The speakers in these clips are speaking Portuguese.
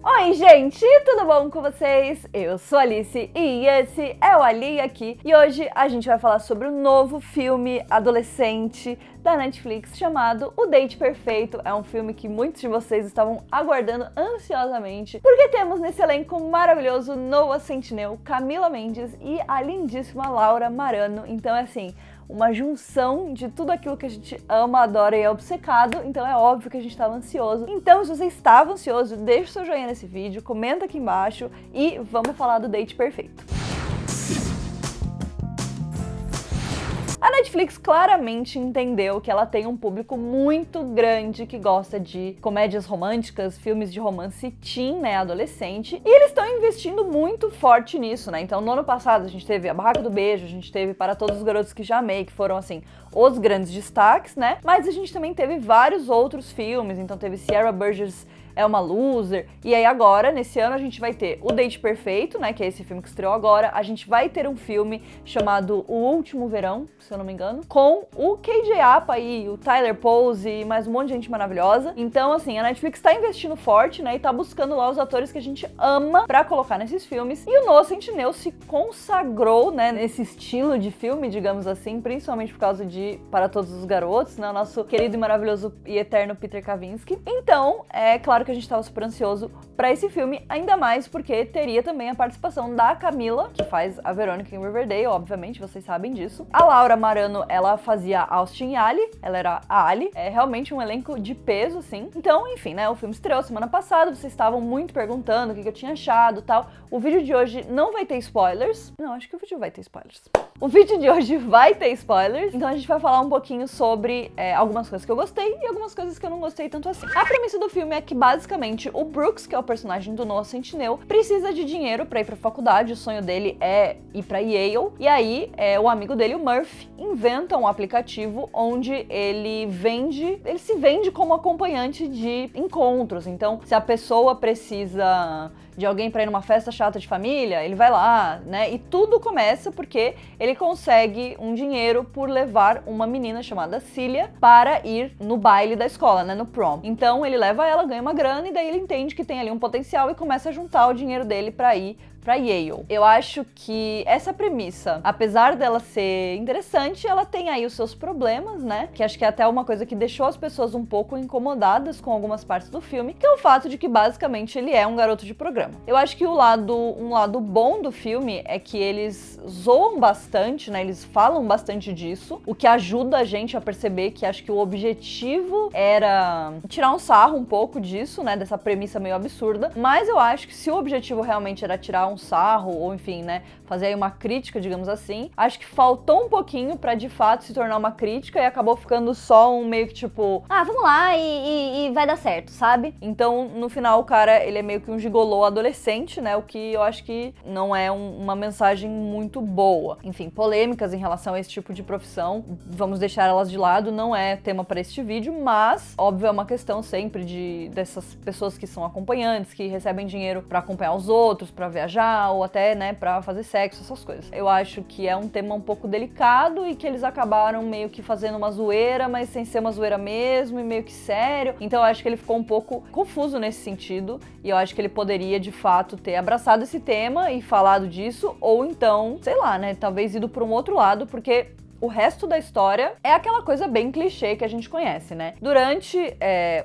Oi, gente, tudo bom com vocês? Eu sou a Alice e esse é o Ali aqui. E hoje a gente vai falar sobre o novo filme adolescente da Netflix chamado O Date Perfeito. É um filme que muitos de vocês estavam aguardando ansiosamente, porque temos nesse elenco maravilhoso Noah Centineo, Camila Mendes e a lindíssima Laura Marano. Então é assim, uma junção de tudo aquilo que a gente ama, adora e é obcecado, então é óbvio que a gente estava ansioso. Então, se você estava ansioso, deixa o seu joinha nesse vídeo, comenta aqui embaixo e vamos falar do date perfeito. A Netflix claramente entendeu que ela tem um público muito grande que gosta de comédias românticas, filmes de romance teen, né, adolescente, e eles estão investindo muito forte nisso, né? Então, no ano passado a gente teve A Barraca do Beijo, a gente teve Para Todos os Garotos que Já Amei, que foram, assim, os grandes destaques, né? Mas a gente também teve vários outros filmes, então teve Sierra Burgess é uma Loser, e aí agora, nesse ano, a gente vai ter O Date Perfeito, né, que é esse filme que estreou agora, a gente vai ter um filme chamado O Último Verão, se eu não me engano, com o KJ Apa e o Tyler Pose e mais um monte de gente maravilhosa. Então, assim, a Netflix tá investindo forte, né, e tá buscando lá os atores que a gente ama pra colocar nesses filmes, e o Noah Centineo se consagrou, né, nesse estilo de filme, digamos assim, principalmente por causa de Para Todos os Garotos, né, o nosso querido e maravilhoso e eterno Peter Kavinsky. Então, é claro que a gente tava super ansioso pra esse filme, ainda mais porque teria também a participação da Camila, que faz a Verônica em Riverdale, obviamente, vocês sabem disso. A Laura Marano, ela fazia Austin e Ali, ela era a Ali, é realmente um elenco de peso, assim. Então, enfim, né, o filme estreou semana passada, vocês estavam muito perguntando o que eu tinha achado e tal. O vídeo de hoje não vai ter spoilers. Não, acho que o vídeo vai ter spoilers. O vídeo de hoje vai ter spoilers, então a gente vai falar um pouquinho sobre algumas coisas que eu gostei e algumas coisas que eu não gostei tanto assim. A premissa do filme é que, basicamente, o Brooks, que é o personagem do Noah Centineo, precisa de dinheiro pra ir pra faculdade, o sonho dele é ir pra Yale, e aí o amigo dele, o Murphy, inventa um aplicativo onde ele se vende como acompanhante de encontros. Então, se a pessoa precisa de alguém pra ir numa festa chata de família, ele vai lá, né? E tudo começa porque ele consegue um dinheiro por levar uma menina chamada Cília para ir no baile da escola, né? No prom. Então ele leva ela, ganha uma grana e daí ele entende que tem ali um potencial e começa a juntar o dinheiro dele pra ir pra Yale. Eu acho que essa premissa, apesar dela ser interessante, ela tem aí os seus problemas, né? Que acho que é até uma coisa que deixou as pessoas um pouco incomodadas com algumas partes do filme, que é o fato de que basicamente ele é um garoto de programa. Eu acho que um lado bom do filme é que eles zoam bastante, né? Eles falam bastante disso, o que ajuda a gente a perceber que acho que o objetivo era tirar um sarro um pouco disso, né? Dessa premissa meio absurda, mas eu acho que se o objetivo realmente era tirar um sarro, ou enfim, né, fazer aí uma crítica, digamos assim, acho que faltou um pouquinho pra de fato se tornar uma crítica e acabou ficando só um meio que tipo, vamos lá e vai dar certo, sabe? Então, no final, o cara, ele é meio que um gigolô adolescente, né, o que eu acho que não é uma mensagem muito boa. Enfim, polêmicas em relação a esse tipo de profissão, vamos deixar elas de lado, não é tema para este vídeo, mas, óbvio, é uma questão sempre dessas pessoas que são acompanhantes, que recebem dinheiro pra acompanhar os outros, pra viajar, ou até, né, pra fazer sexo, essas coisas. Eu acho que é um tema um pouco delicado e que eles acabaram meio que fazendo uma zoeira, mas sem ser uma zoeira mesmo e meio que sério. Então eu acho que ele ficou um pouco confuso nesse sentido e eu acho que ele poderia, de fato, ter abraçado esse tema e falado disso, ou então, sei lá, né, talvez ido pra um outro lado, porque o resto da história é aquela coisa bem clichê que a gente conhece, né? Durante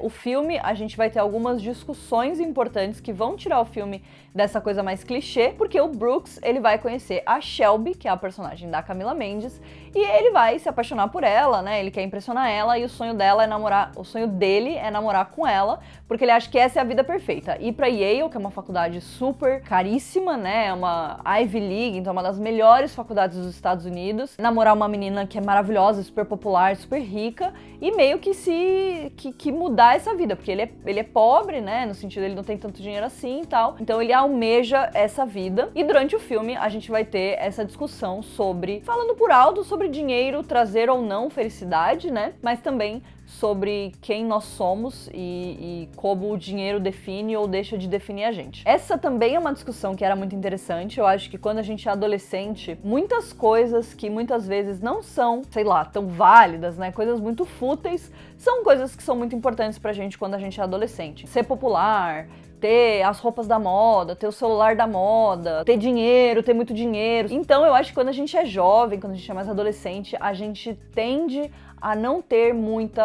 o filme, a gente vai ter algumas discussões importantes que vão tirar o filme dessa coisa mais clichê, porque o Brooks, ele vai conhecer a Shelby, que é a personagem da Camila Mendes, e ele vai se apaixonar por ela, né? Ele quer impressionar ela e o sonho dele é namorar com ela, porque ele acha que essa é a vida perfeita. Ir pra Yale, que é uma faculdade super caríssima, né? É uma Ivy League, então é uma das melhores faculdades dos Estados Unidos. Namorar uma menina que é maravilhosa, super popular, super rica, e meio que que mudar essa vida, porque ele é pobre, né? No sentido, ele não tem tanto dinheiro assim e tal. Então ele almeja essa vida. E durante o filme a gente vai ter essa discussão sobre, falando por alto, sobre dinheiro trazer ou não felicidade, né? Mas também sobre quem nós somos e como o dinheiro define ou deixa de definir a gente. Essa também é uma discussão que era muito interessante. Eu acho que quando a gente é adolescente, muitas coisas que muitas vezes não são, sei lá, tão válidas, né? Coisas muito fúteis, são coisas que são muito importantes pra gente quando a gente é adolescente. Ser popular, ter as roupas da moda, ter o celular da moda, ter dinheiro, ter muito dinheiro. Então eu acho que quando a gente é jovem, quando a gente é mais adolescente, a gente tende a não ter muito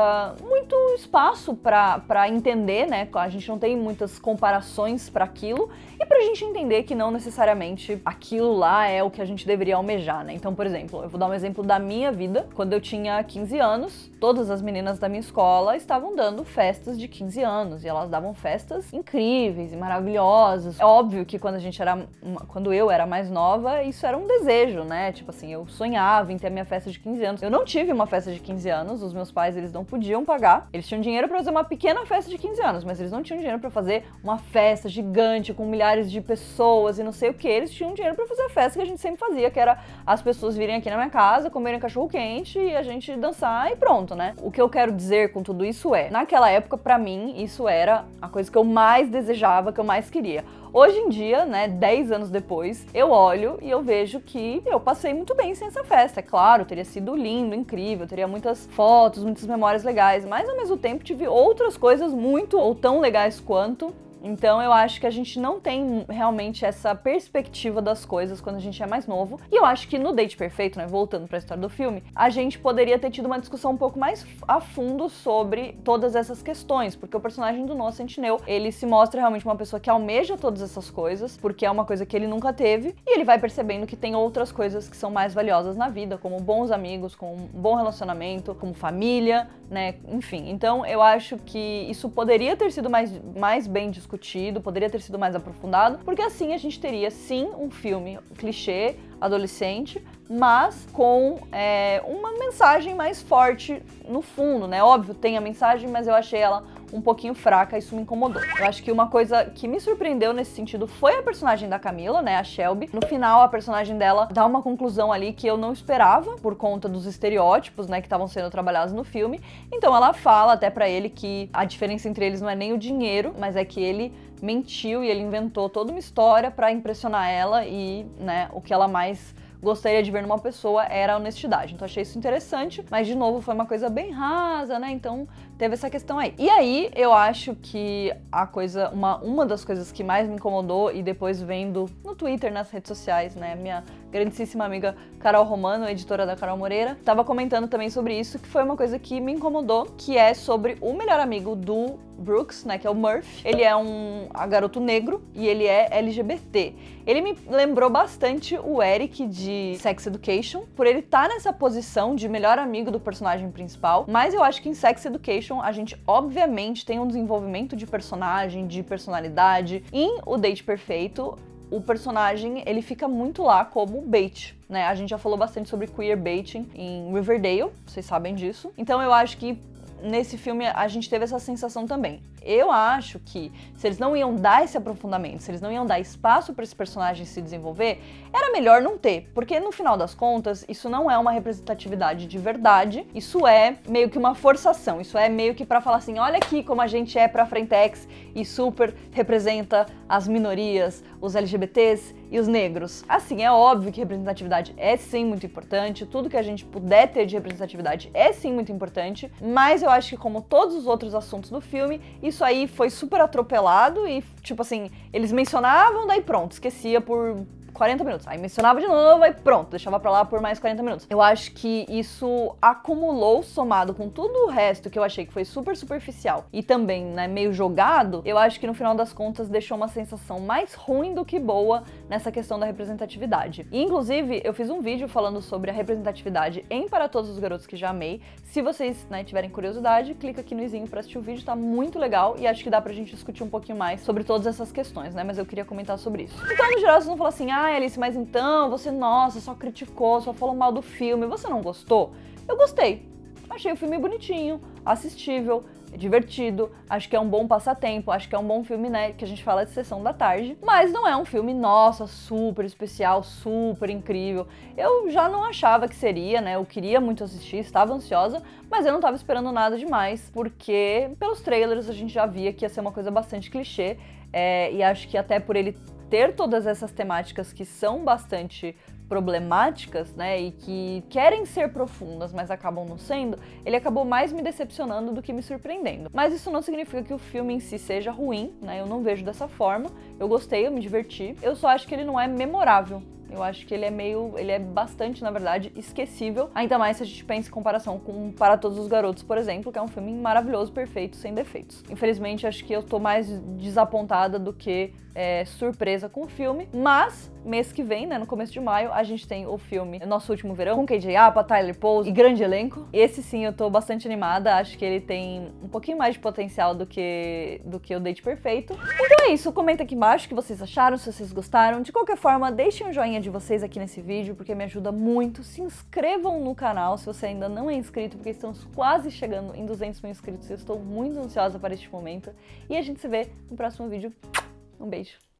espaço pra entender, né? A gente não tem muitas comparações pra aquilo e pra gente entender que não necessariamente aquilo lá é o que a gente deveria almejar, né? Então, por exemplo, eu vou dar um exemplo da minha vida. Quando eu tinha 15 anos, todas as meninas da minha escola estavam dando festas de 15 anos e elas davam festas incríveis e maravilhosas. É óbvio que quando eu era mais nova, isso era um desejo, né? Tipo assim, eu sonhava em ter a minha festa de 15 anos. Eu não tive uma festa de 15 anos, os meus pais, eles não podiam pagar. Eles tinham dinheiro pra fazer uma pequena festa de 15 anos, mas eles não tinham dinheiro pra fazer uma festa gigante com milhares de pessoas e não sei o que. Eles tinham dinheiro pra fazer a festa que a gente sempre fazia, que era as pessoas virem aqui na minha casa, comerem cachorro quente e a gente dançar e pronto, né? O que eu quero dizer com tudo isso é, naquela época, pra mim, isso era a coisa que eu mais desejava, que eu mais queria. Hoje em dia, né, 10 anos depois, eu olho e eu vejo que eu passei muito bem sem essa festa. É claro, teria sido lindo, incrível, teria muitas fotos, muitas memórias legais, mas ao mesmo tempo tive outras coisas muito ou tão legais quanto. Então eu acho que a gente não tem realmente essa perspectiva das coisas quando a gente é mais novo. E eu acho que no Date Perfeito, né, voltando pra história do filme, a gente poderia ter tido uma discussão um pouco mais a fundo sobre todas essas questões, porque o personagem do Noah Centineo, ele se mostra realmente uma pessoa que almeja todas essas coisas, porque é uma coisa que ele nunca teve, e ele vai percebendo que tem outras coisas que são mais valiosas na vida, como bons amigos, como um bom relacionamento, como família, né, enfim. Então eu acho que isso poderia ter sido mais bem discutido, poderia ter sido mais aprofundado, porque assim a gente teria sim um filme clichê, adolescente, mas com uma mensagem mais forte no fundo, né? Óbvio, tem a mensagem, mas eu achei ela um pouquinho fraca, isso me incomodou. Eu acho que uma coisa que me surpreendeu nesse sentido foi a personagem da Camila, né, a Shelby. No final, a personagem dela dá uma conclusão ali que eu não esperava, por conta dos estereótipos, né, que estavam sendo trabalhados no filme. Então ela fala até pra ele que a diferença entre eles não é nem o dinheiro, mas é que ele mentiu e ele inventou toda uma história pra impressionar ela e, né, o que ela mais gostaria de ver numa pessoa era a honestidade. Então achei isso interessante, mas de novo foi uma coisa bem rasa, né? Então teve essa questão aí. E aí eu acho que uma das coisas que mais me incomodou, e depois vendo no Twitter, nas redes sociais, né, minha grandíssima amiga Carol Romano, editora da Carol Moreira, tava comentando também sobre isso, que foi uma coisa que me incomodou, que é sobre o melhor amigo do Brooks, né, que é o Murphy. Ele é um garoto negro e ele é LGBT. Ele me lembrou bastante o Eric de Sex Education, por ele estar nessa posição de melhor amigo do personagem principal, mas eu acho que em Sex Education a gente obviamente tem um desenvolvimento de personagem, de personalidade. Em O Date Perfeito, o personagem, ele fica muito lá como bait, né? A gente já falou bastante sobre queerbaiting em Riverdale, vocês sabem disso. Então eu acho que nesse filme a gente teve essa sensação também. Eu acho que se eles não iam dar esse aprofundamento, se eles não iam dar espaço para esse personagem se desenvolver, era melhor não ter, porque no final das contas isso não é uma representatividade de verdade, isso é meio que uma forçação, isso é meio que para falar assim, olha aqui como a gente é pra Frentex e super representa as minorias, os LGBTs e os negros. Assim, é óbvio que representatividade é sim muito importante, tudo que a gente puder ter de representatividade é sim muito importante, mas eu acho que como todos os outros assuntos do filme, isso aí foi super atropelado e, tipo assim, eles mencionavam, daí pronto, esquecia por 40 minutos. Aí mencionava de novo, aí pronto, deixava pra lá por mais 40 minutos. Eu acho que isso acumulou, somado com tudo o resto que eu achei que foi super superficial e também, né, meio jogado, eu acho que no final das contas deixou uma sensação mais ruim do que boa nessa questão da representatividade. E, inclusive, eu fiz um vídeo falando sobre a representatividade em Para Todos os Garotos que Já Amei. Se vocês, né, tiverem curiosidade, clica aqui no izinho pra assistir o vídeo, tá muito legal e acho que dá pra gente discutir um pouquinho mais sobre todas essas questões, né, mas eu queria comentar sobre isso. Então, no geral, vocês vão falar assim, Alice, mas então, você, nossa, só criticou, só falou mal do filme, você não gostou? Eu gostei. Achei o filme bonitinho, assistível, divertido, acho que é um bom passatempo, acho que é um bom filme, né, que a gente fala de sessão da tarde, mas não é um filme, nossa, super especial, super incrível. Eu já não achava que seria, né, eu queria muito assistir, estava ansiosa, mas eu não estava esperando nada demais, porque pelos trailers a gente já via que ia ser uma coisa bastante clichê, e acho que até por ele ter todas essas temáticas que são bastante problemáticas, né, e que querem ser profundas, mas acabam não sendo, ele acabou mais me decepcionando do que me surpreendendo. Mas isso não significa que o filme em si seja ruim, né, eu não vejo dessa forma, eu gostei, eu me diverti, eu só acho que ele não é memorável. Eu acho que ele é bastante, na verdade, esquecível, ainda mais se a gente pensa em comparação com Para Todos os Garotos, por exemplo, que é um filme maravilhoso, perfeito, sem defeitos. Infelizmente, acho que eu tô mais desapontada do que surpresa com o filme, mas mês que vem, né, no começo de maio, a gente tem o filme Nosso Último Verão, com KJ Apa, Tyler Pose e grande elenco. Esse sim, eu tô bastante animada, acho que ele tem um pouquinho mais de potencial do que o Date Perfeito. Então é isso, comenta aqui embaixo o que vocês acharam, se vocês gostaram. De qualquer forma, deixem um joinha de vocês aqui nesse vídeo, porque me ajuda muito. Se inscrevam no canal se você ainda não é inscrito, porque estamos quase chegando em 200 mil inscritos e eu estou muito ansiosa para este momento. E a gente se vê no próximo vídeo. Um beijo!